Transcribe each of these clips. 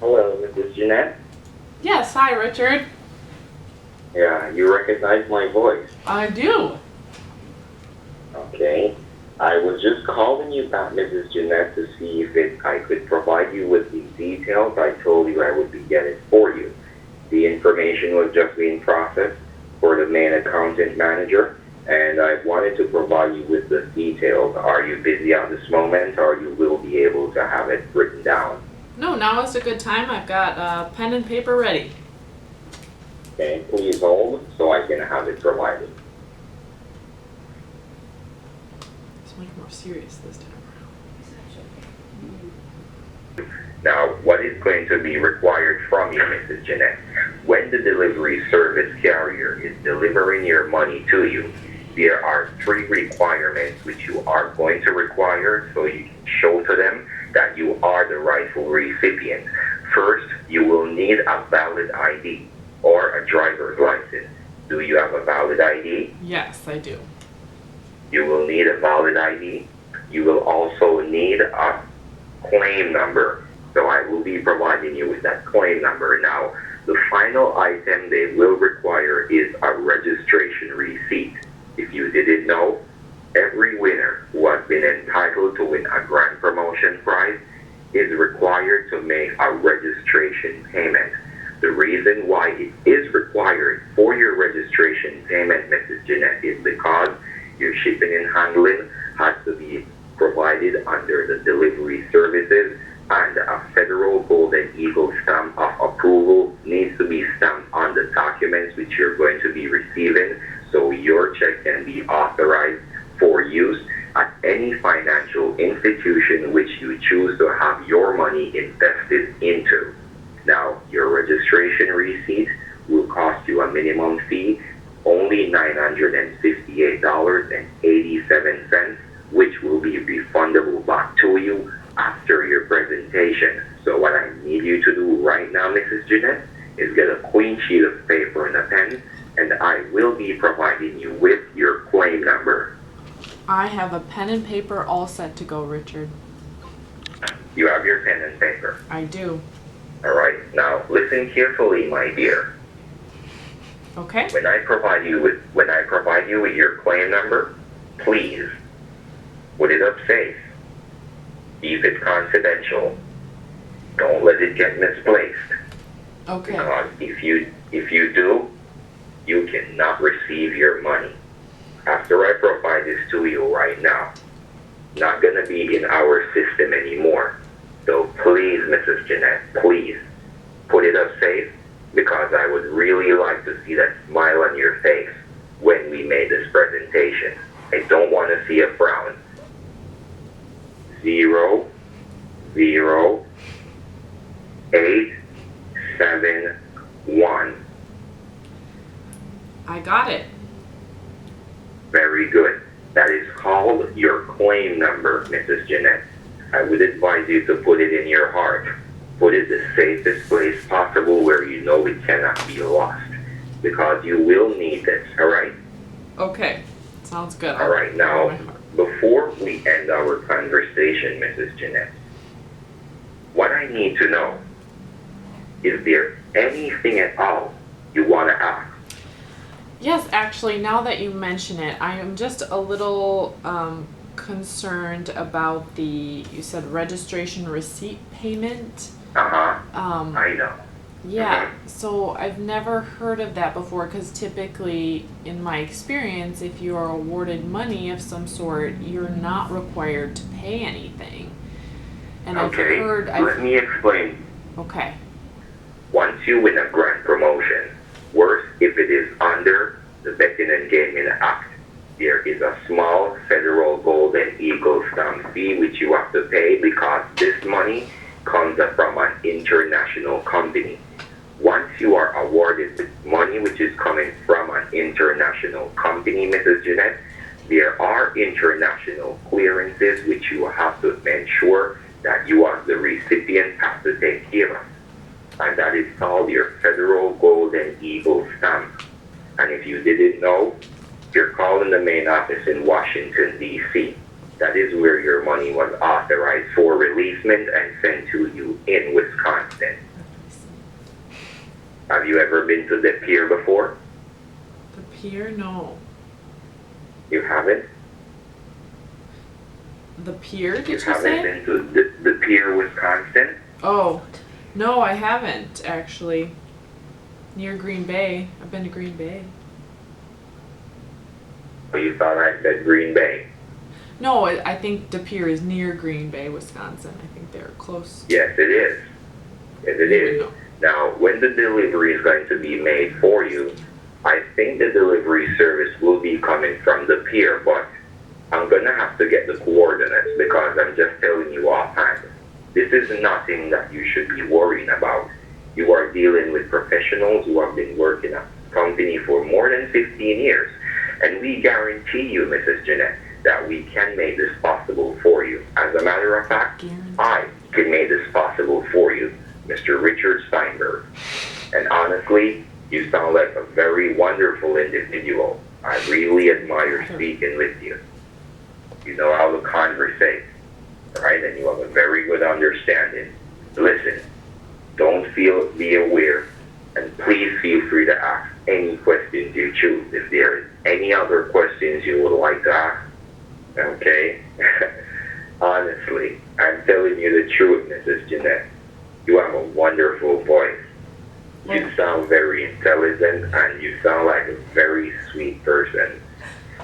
Hello, Mrs. Jeanette. Yes, hi Richard. Yeah, you recognize my voice. I do. Okay. I was just calling you back, Mrs. Jeanette, to see if I could provide you with the details I told you I would be getting for you. The information was just being processed for the main accountant manager, and I wanted to provide you with the details. Are you busy at this moment, or you will be able to have it written down? No, now is a good time. I've got pen and paper ready. Okay, please hold so I can have it provided. It's much more serious this time around. Now, what is going to be required from you, Mrs. Jeanette? When the delivery service carrier is delivering your money to you, there are 3 requirements which you are going to require so you can show to them that you are the rightful recipient. First, you will need a valid ID or a driver's license. Do you have a valid ID? Yes, I do. You will need a valid ID. You will also need a claim number. So I will be providing you with that claim number. Now, the final item they will require is a registration receipt. If you didn't know, every winner who has been entitled to win a grand promotion prize is required to make a registration payment. The reason why it is required for your registration payment, Mrs. Jeanette, is because your shipping and handling has to be provided under the delivery services, and a federal Golden Eagle stamp of approval needs to be stamped on the documents which you're going to be receiving, so your check can be authorized for use at any financial institution which you choose to have your money invested into. Now, your registration receipt will cost you a minimum fee, only $958.87, which will be refundable back to you after your presentation. So what I need you to do right now, Mrs. Jeanette, is get a clean sheet of paper and a pen, and I will be providing you with your claim number. I have a pen and paper all set to go, Richard. You have your pen and paper. I do. All right. Now listen carefully, my dear. Okay. When I provide you with your claim number, please put it up safe. Keep it confidential. Don't let it get misplaced. Okay. Because if you do, you cannot receive your money. After I provide this to you right now, not gonna be in our system anymore. So please, Mrs. Jeanette, please put it up safe, because I would really like to see that smile on your face when we made this presentation. I don't want to see a frown. 00871. I got it. Very good. That is called your claim number, Mrs. Jeanette. I would advise you to put it in your heart. Put it the safest place possible where you know it cannot be lost, because you will need this, all right? Okay. Sounds good. All right, now, before we end our conversation, Mrs. Jeanette, what I need to know, is there anything at all you want to ask? Yes, actually, now that you mention it, I am just a little concerned about you said registration receipt payment. I know. Yeah, so I've never heard of that before, because typically, in my experience, if you are awarded money of some sort, you're not required to pay anything. And Okay, let me explain. Okay. Once you win a grand promotion, worse if it is under the Betting and Gaming Act, there is a small federal Golden Eagle stamp fee which you have to pay, because this money comes from an international company. Once you are awarded with money which is coming from an international company, Mrs. Jeanette, there are international clearances which you have to ensure that you as the recipient have to take care of. And that is called your federal Golden Eagle stamp. And if you didn't know, you're calling the main office in Washington, D.C. That is where your money was authorized for releasement and sent to you in Wisconsin. Have you ever been to the pier before? The pier? No. You haven't? The pier, did You you haven't say? been to the pier, Wisconsin? Oh, no, I haven't actually. Near Green Bay. I've been to Green Bay. Oh, you thought I said Green Bay? No, I think De Pere is near Green Bay, Wisconsin. I think they're close. Yes, it is. Yes, it You would is. know. Now, when the delivery is going to be made for you, I think the delivery service will be coming from the pier, but I'm going to have to get the coordinates because I'm just telling you offhand. This is nothing that you should be worrying about. You are dealing with professionals who have been working at this company for more than 15 years. And we guarantee you, Mrs. Jeanette, that we can make this possible for you. As a matter of fact, I can make this possible for you, Mr. Richard Steinberg. And honestly, you sound like a very wonderful individual. I really admire speaking with you. You know how to conversate, right? And you have a very good understanding. Listen, don't be aware, and please feel free to ask any questions you choose. If there is any other questions you would like to ask, okay? Honestly, I'm telling you the truth, Mrs. Jeanette. You have a wonderful voice. You sound very intelligent, and you sound like a very sweet person.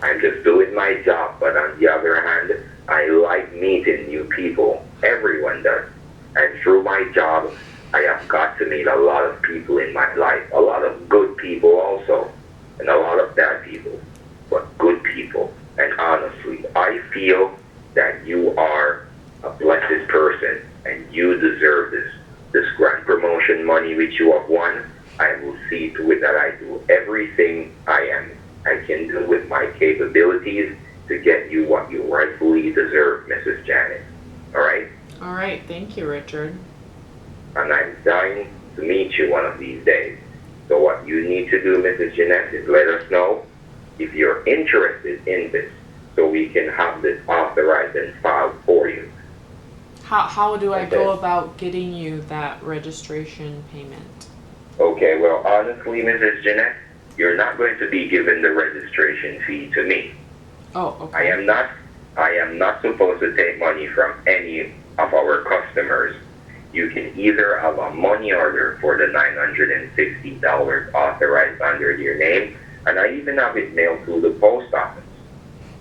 I'm just doing my job, but on the other hand, I like meeting new people. Everyone does. And through my job, I have got to meet a lot of people in my life. A lot of good people also, and a lot of bad people, but good people. And honestly, I feel that you are a blessed person, and you deserve this grand promotion money which you have won. I will see to it that I do everything I can do with my capabilities to get you what you rightfully deserve, Mrs. Janet. All right? All right, thank you, Richard. And I'm dying to meet you one of these days. So what you need to do, Mrs. Jeanette, is let us know if you're interested in this so we can have this authorized and filed for you. How do I go about getting you that registration payment? Okay, well, honestly, Mrs. Jeanette, you're not going to be given the registration fee to me. Oh, okay. I am not supposed to take money from any of our customers. You can either have a money order for the $960 authorized under your name, and I even have it mailed to the post office.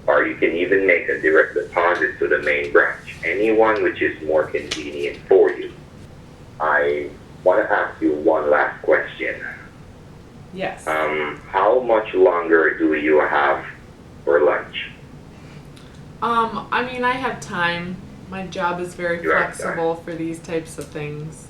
Or you can even make a direct deposit to the main branch, anyone which is more convenient for you. I want to ask you one last question. Yes. How much longer do you have for lunch? I mean, I have time. My job is very flexible for these types of things.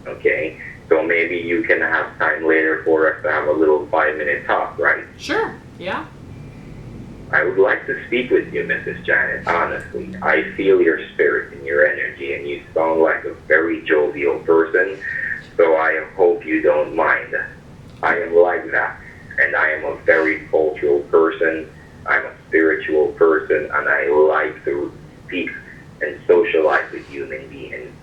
Okay, so maybe you can have time later for us to have a little 5-minute talk, right? Sure, yeah. I would like to speak with you, Mrs. Janet, honestly. I feel your spirit and your energy, and you sound like a very jovial person, so I hope you don't mind. I am like that, and I am a very cultural person. I'm a spiritual person, and I like to speak and socialize with human beings.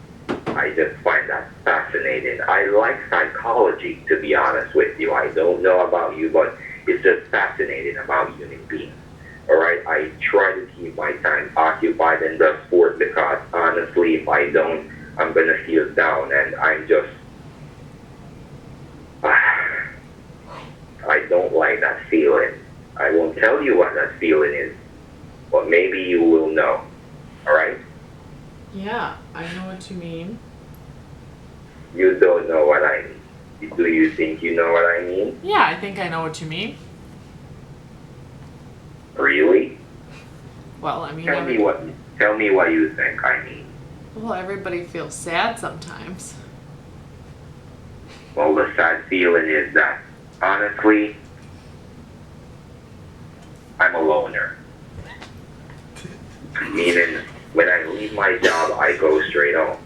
I just find that fascinating. I like psychology, to be honest with you. I don't know about you, but it's just fascinating about human beings. All right, I try to keep my time occupied in the sport because honestly, if I don't, I'm gonna feel down, and I'm just, I don't like that feeling. I won't tell you what that feeling is, but maybe you will know. All right? Yeah, I know what you mean. You don't know what I mean. Do you think you know what I mean? Yeah, I think I know what you mean. Really? Well, I mean, Tell me what you think I mean. well, everybody feels sad sometimes. Well, the sad feeling is that, honestly, I'm a loner. Meaning, when I leave my job, I go straight home.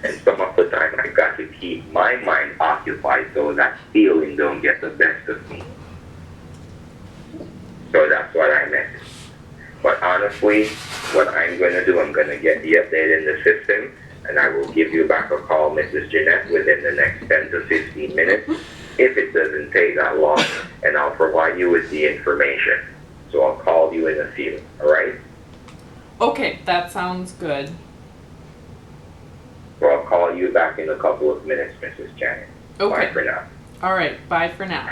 And some of the time, I got to keep my mind occupied so that feeling don't get the best of me. So that's what I meant. But honestly, what I'm going to do, I'm going to get the update in the system, and I will give you back a call, Mrs. Jeanette, within the next 10 to 15 minutes, if it doesn't take that long, and I'll provide you with the information. So I'll call you in a few, all right? Okay, that sounds good. So I'll call you back in a couple of minutes, Mrs. Janet. Okay. Bye for now. All right, bye for now.